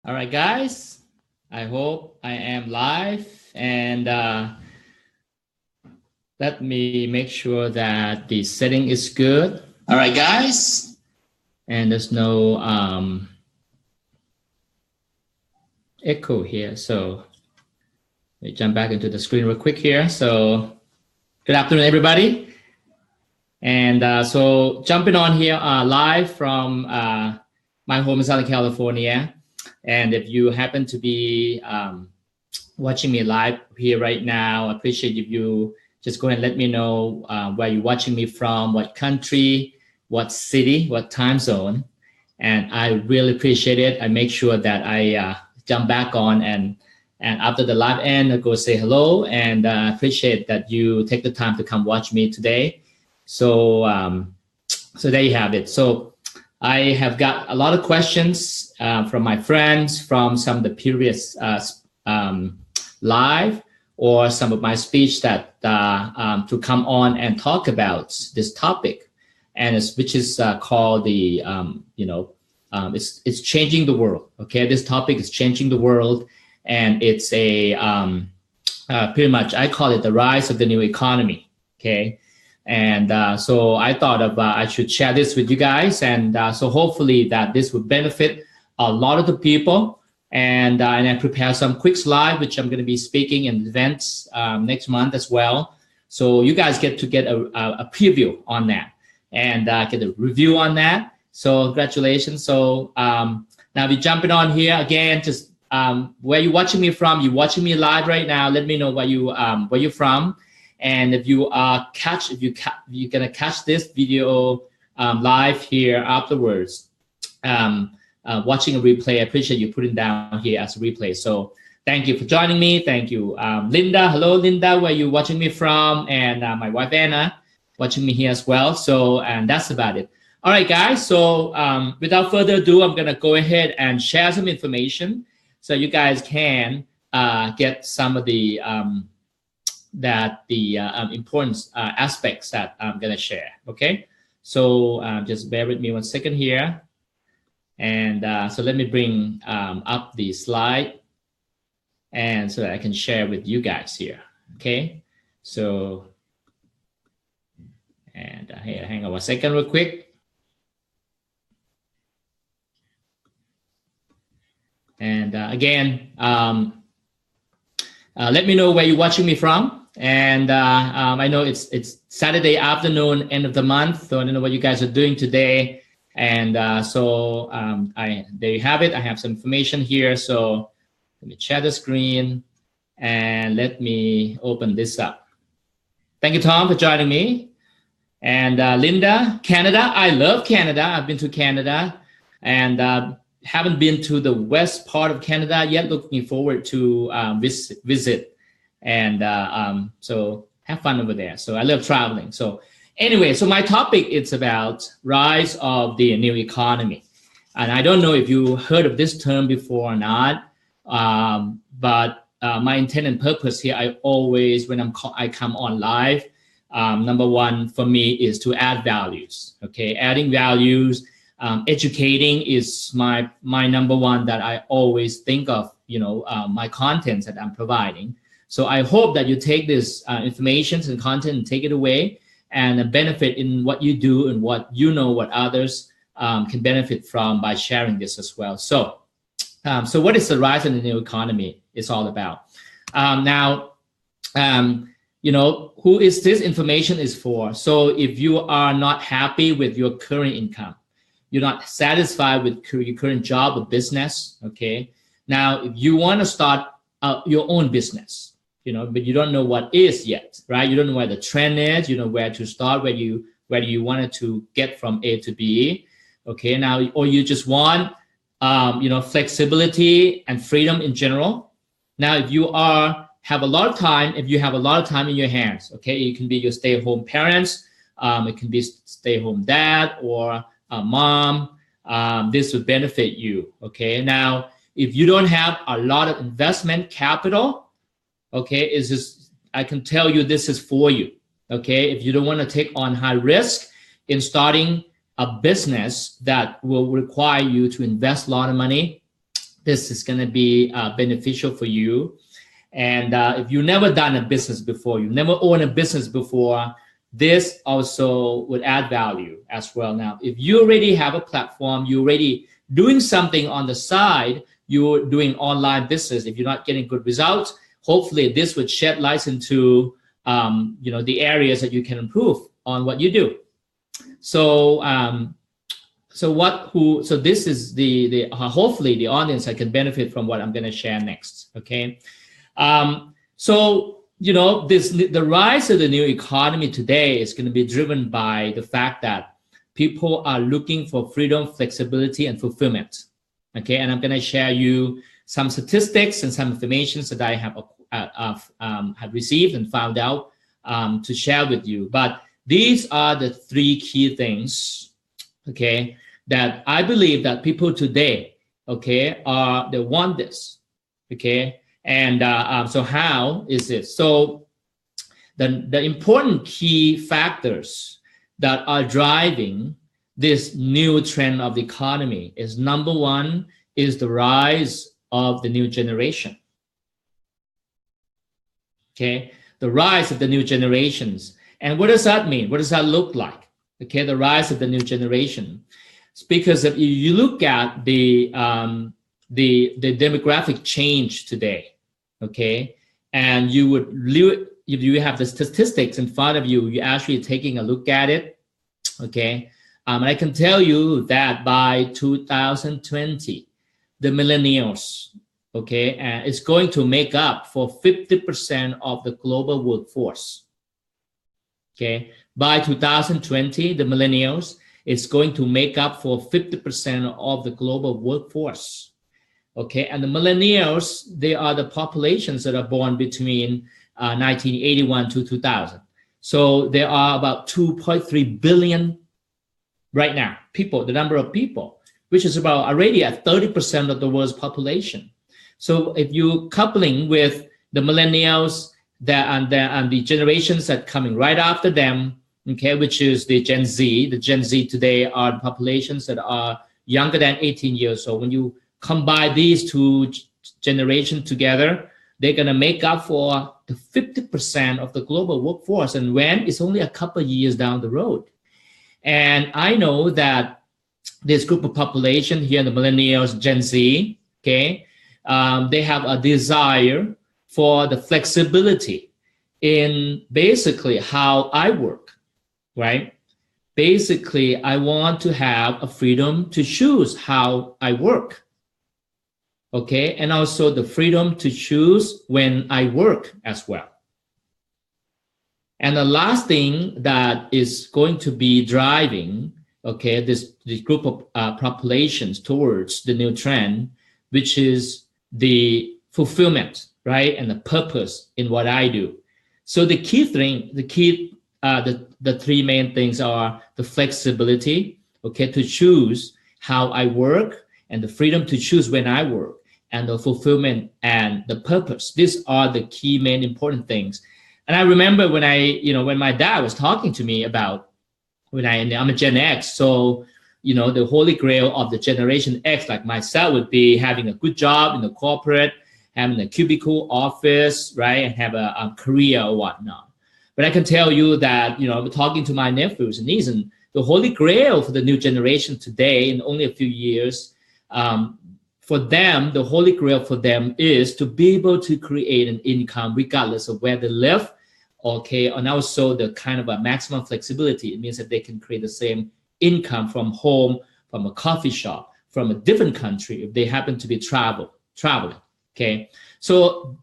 All right, guys. I hope I am live, and let me make sure that the setting is good. All right, guys, and there's no echo here. So let me jump back into the screen real quick here. So good afternoon, everybody. And so jumping on here live from my home in Southern California. And if you happen to be watching me live here right now, I appreciate if you just go ahead and let me know where you're watching me from, what country, what city, what time zone. And I really appreciate it. I make sure that I jump back on and after the live end, I go say hello, and appreciate that you take the time to come watch me today. So so there you have it. So I have got a lot of questions from my friends from some of the previous live or some of my speech that to come on and talk about this topic, and which is called the it's changing the world. Okay, this topic is changing the world, and it's a pretty much I call it the rise of the new economy. Okay. And so I thought of I should share this with you guys, and so hopefully that this would benefit a lot of the people. And I prepare some quick slide, which I'm going to be speaking in events next month as well. So you guys get to get a preview on that and get a review on that. So congratulations. So now we're jumping on here again. Just where you're watching me from. You're watching me live right now. Let me know where you're from. And if you you're gonna catch this video live here afterwards, watching a replay, I appreciate you putting down here as a replay. So thank you for joining me. Thank you, Linda. Hello, Linda. Where you watching me from? And my wife Anna watching me here as well. So and that's about it. All right, guys. So without further ado, I'm gonna go ahead and share some information so you guys can get some of the important aspects that I'm going to share. Okay, so just bear with me 1 second here. And so let me bring up the slide, and so that I can share with you guys here. Okay, so and here, hang on 1 second real quick. And again, let me know where you're watching me from. And I know it's Saturday afternoon, end of the month, so I don't know what you guys are doing today. And so there you have it. I have some information here. So let me share the screen and let me open this up. Thank you, Tom, for joining me. And Linda, Canada. I love Canada. I've been to Canada, and haven't been to the west part of Canada yet. Looking forward to visit. And so have fun over there. So I love traveling. So anyway, so my topic is about rise of the new economy. And I don't know if you heard of this term before or not, but my intent and purpose here, I always, when I come on live, number one for me is to add values. Okay, adding values, educating is my number one that I always think of, my contents that I'm providing. So I hope that you take this information and content and take it away and benefit in what you do and what what others can benefit from by sharing this as well. So, so what is the rise in the new economy is all about? Now, who is this information is for? So if you are not happy with your current income, you're not satisfied with your current job or business, okay? Now, if you want to start your own business, but you don't know what is yet, right? You don't know where the trend is, where to start, where you wanted to get from A to B, okay? Now, or you just want, flexibility and freedom in general. Now, if you have a lot of time, if you have a lot of time in your hands, okay, it can be your stay-at-home parents, it can be stay-at-home dad or a mom. This would benefit you, okay? Now, if you don't have a lot of investment capital, okay, I can tell you this is for you, okay? If you don't want to take on high risk in starting a business that will require you to invest a lot of money, this is going to be beneficial for you. And if you've never done a business before, you've never owned a business before, this also would add value as well. Now, if you already have a platform, you're already doing something on the side, you're doing online business, if you're not getting good results, hopefully this would shed light into the areas that you can improve on what you do. So this is the hopefully the audience that can benefit from what I'm going to share next. Okay. The rise of the new economy today is going to be driven by the fact that people are looking for freedom, flexibility, and fulfillment. Okay, and I'm going to share you some statistics and some information that I have received and found out to share with you. But these are the three key things, okay, that I believe that people today, okay, they want this, okay. And so how is it? So the important key factors that are driving this new trend of the economy is, number one, is the rise of the new generation. Okay, the rise of the new generations. And what does that mean? What does that look like? Okay, the rise of the new generation. It's because if you look at the demographic change today, okay, and if you have the statistics in front of you, you're actually taking a look at it, okay. And I can tell you that by 2020, the millennials, okay, is going to make up for 50% of the global workforce. Okay, by 2020, the millennials is going to make up for 50% of the global workforce. Okay, and the millennials, they are the populations that are born between 1981 to 2000. So there are about 2.3 billion right now, people, the number of people, which is about already at 30% of the world's population. So if you're coupling with the millennials and the generations that are coming right after them, okay, which is the Gen Z. The Gen Z today are the populations that are younger than 18 years old. When you combine these two generations together, they're going to make up for the 50% of the global workforce. And when? It's only a couple of years down the road. And I know that this group of population here, the millennials, Gen Z, okay, they have a desire for the flexibility in basically how I work, right? Basically, I want to have a freedom to choose how I work, okay? And also the freedom to choose when I work as well. And the last thing that is going to be driving, okay, this group of populations towards the new trend, which is the fulfillment, right, and the purpose in what I do. So the key thing, the three main things are the flexibility, okay, to choose how I work, and the freedom to choose when I work, and the fulfillment and the purpose. These are the key main important things. And I remember when when my dad was talking to me about I'm a Gen X, so the holy grail of the Generation X, like myself, would be having a good job in the corporate, having a cubicle office, right, and have a career or whatnot. But I can tell you that, talking to my nephews and nieces, and the holy grail for the new generation today, in only a few years, for them, the holy grail for them is to be able to create an income regardless of where they live, okay, and also the kind of a maximum flexibility. It means that they can create the same income from home, from a coffee shop, from a different country if they happen to be traveling. Okay, so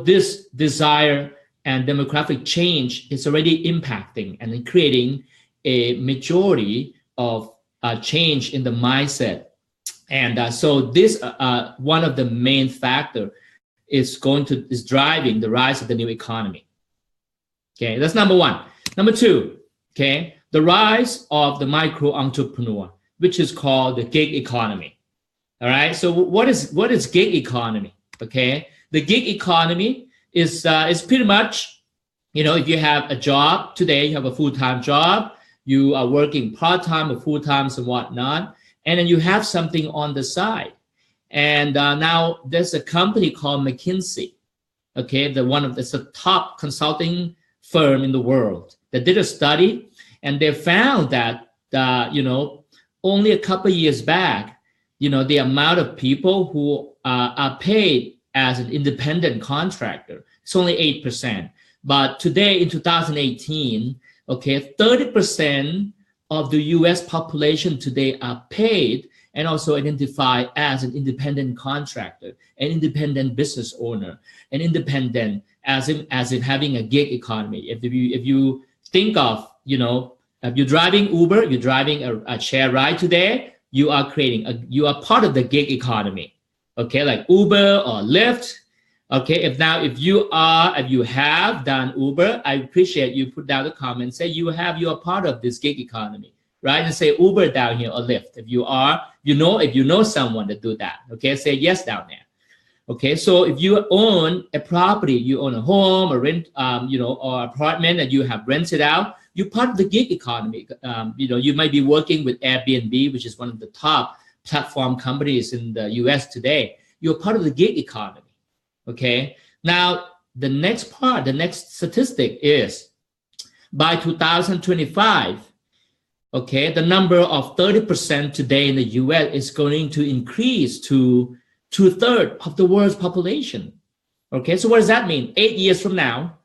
this desire and demographic change is already impacting and creating a majority of change in the mindset, and so this one of the main factor is driving the rise of the new economy. Okay, that's number one. Number two, okay, the rise of the micro entrepreneur, which is called the gig economy. All right. So what is gig economy? Okay, the gig economy is pretty much, if you have a job today, you have a full-time job, you are working part-time or full-time and whatnot, and then you have something on the side, And now there's a company called McKinsey. Okay, it's the top consulting firm in the world that did a study, and they found that only a couple of years back, the amount of people who are paid as an independent contractor, it's only 8%. But today in 2018, okay, 30% of the US population today are paid and also identify as an independent contractor, an independent business owner, an independent as in having a gig economy. If you think of, if you're driving Uber, you're driving a share ride today, you are you are part of the gig economy, okay, like Uber or Lyft. Okay, if you have done Uber, I appreciate you put down the comment, say you are part of this gig economy, right? And say Uber down here or Lyft. If you are, if you know someone that do that, okay, say yes down there. Okay, so if you own a property, you own a home, or rent, or apartment that you have rented out, you're part of the gig economy. You might be working with Airbnb, which is one of the top platform companies in the US today. You're part of the gig economy. Okay, now the next statistic is by 2025, okay, the number of 30% today in the US is going to increase to 2/3 of the world's population. Okay, so what does that mean? 8 years from now,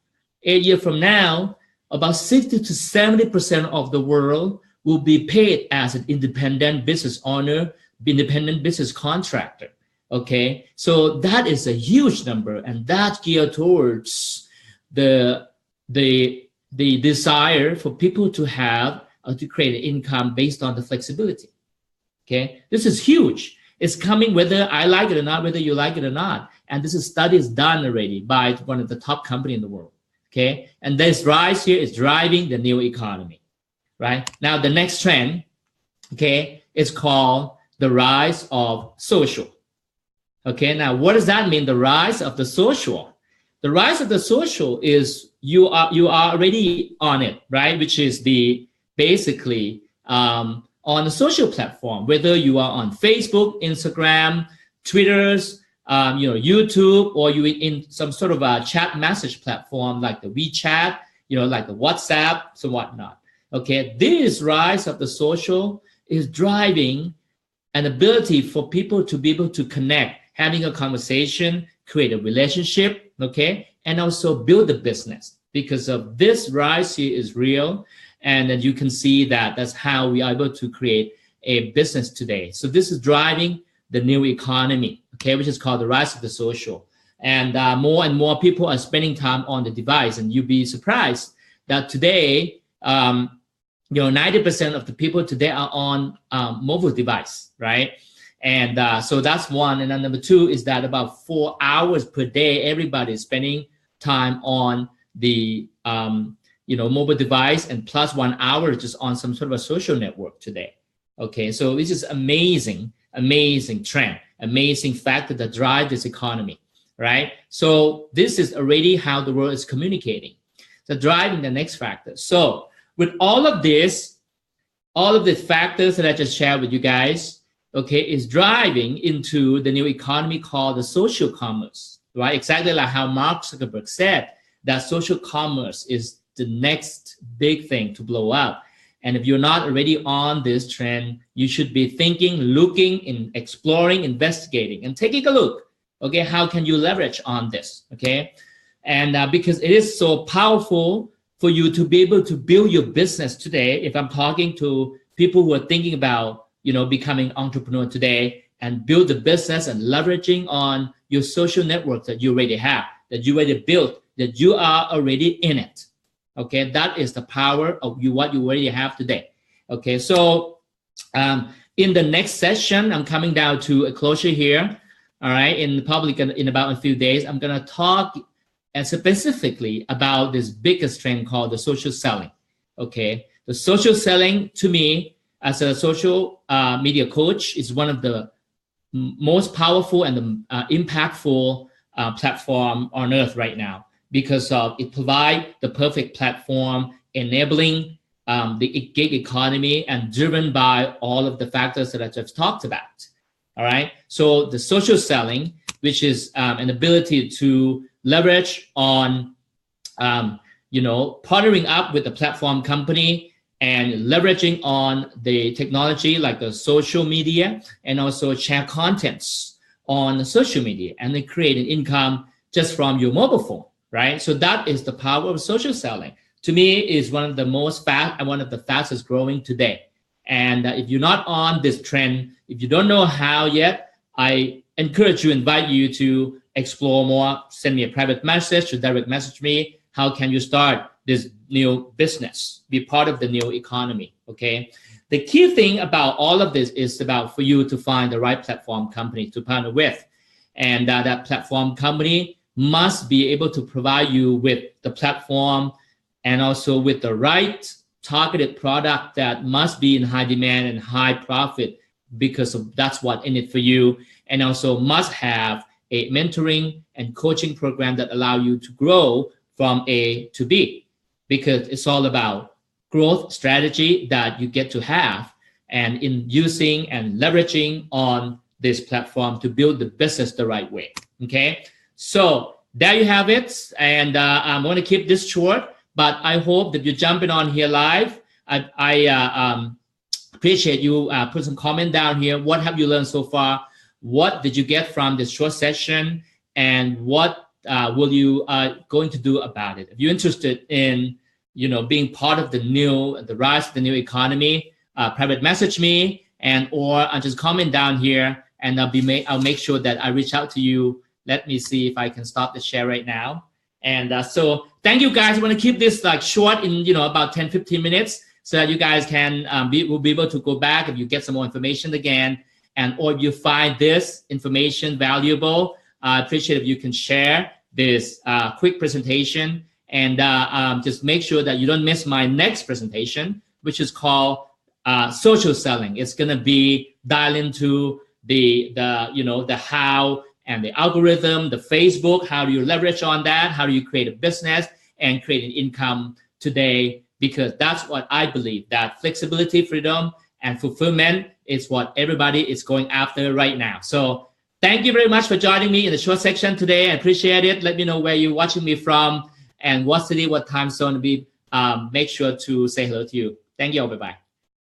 about 60 to 70% of the world will be paid as an independent business owner, independent business contractor. Okay, so that is a huge number, and that's geared towards the desire for people to have to create an income based on the flexibility. Okay, this is huge. It's coming whether I like it or not, whether you like it or not. And this is studies done already by one of the top companies in the world. Okay, and this rise here is driving the new economy. Right now, the next trend, okay, is called the rise of social. Okay, now what does that mean? The rise of the social. The rise of the social is you are already on it, right? Which is basically on a social platform, whether you are on Facebook, Instagram, Twitter's, YouTube, or you in some sort of a chat message platform like the WeChat, like the WhatsApp, so whatnot. Okay, this rise of the social is driving an ability for people to be able to connect, having a conversation, create a relationship, okay, and also build a business. Because of this rise here is real, and then you can see that that's how we are able to create a business today. So this is driving the new economy, okay, which is called the rise of the social. And more and more people are spending time on the device, and you'd be surprised that today, 90% of the people today are on mobile device, right? And so that's one. And then number two is that about 4 hours per day, everybody is spending time on the mobile device, and plus 1 hour just on some sort of a social network today. Okay, so this is amazing trend, amazing factor that drive this economy, right? So this is already how the world is communicating. So driving the next factor. So with all of this, all of the factors that I just shared with you guys, okay, is driving into the new economy called the social commerce, right? Exactly like how Mark Zuckerberg said that social commerce is the next big thing to blow up. And if you're not already on this trend, you should be thinking, looking, and exploring, investigating, and taking a look. Okay, how can you leverage on this? Okay, and because it is so powerful for you to be able to build your business today. If I'm talking to people who are thinking about, becoming entrepreneur today and build the business and leveraging on your social network that you already have, that you already built, that you are already in it. Okay, that is the power of what you already have today. Okay, so in the next session, I'm coming down to a closure here. All right, in public in about a few days, I'm gonna talk specifically about this biggest trend called the social selling. Okay, the social selling to me as a social media coach is one of the most powerful and the impactful platform on earth right now, because it provides the perfect platform enabling the gig economy and driven by all of the factors that I just talked about. All right. So the social selling, which is an ability to leverage on, partnering up with the platform company and leveraging on the technology like the social media, and also share contents on social media, and then create an income just from your mobile phone, right? So that is the power of social selling. To me, is one of the fastest growing today. And if you're not on this trend, if you don't know how yet, I invite you to explore more. Send me a private message, or direct message me. How can you start this new business? Be part of the new economy, okay? The key thing about all of this is about for you to find the right platform company to partner with. And that platform company must be able to provide you with the platform and also with the right targeted product that must be in high demand and high profit, because that's what in it for you. And also must have a mentoring and coaching program that allow you to grow from A to B, because it's all about growth strategy that you get to have, and in using and leveraging on this platform to build the business the right way. Okay, so there you have it. And I'm going to keep this short, but I hope that you're jumping on here live. I appreciate you put some comment down here. What have you learned so far? What did you get from this short session? And what will you going to do about it? If you're interested in being part of the rise of the new economy, private message me, or just comment down here, and I'll make sure that I reach out to you. Let me see if I can stop the share right now. And so thank you guys. I want to keep this like short in about 10-15 minutes, so that you guys can will be able to go back if you get some more information again, or if you find this information valuable. I appreciate if you can share this quick presentation, and just make sure that you don't miss my next presentation, which is called social selling. It's gonna be dial into the how and the algorithm, the Facebook. How do you leverage on that? How do you create a business and create an income today? Because that's what I believe, that flexibility, freedom, and fulfillment is what everybody is going after right now. So thank you very much for joining me in the short section today. I appreciate it. Let me know where you're watching me from and what city, what time zone to be. Make sure to say hello to you. Thank you. Bye-bye.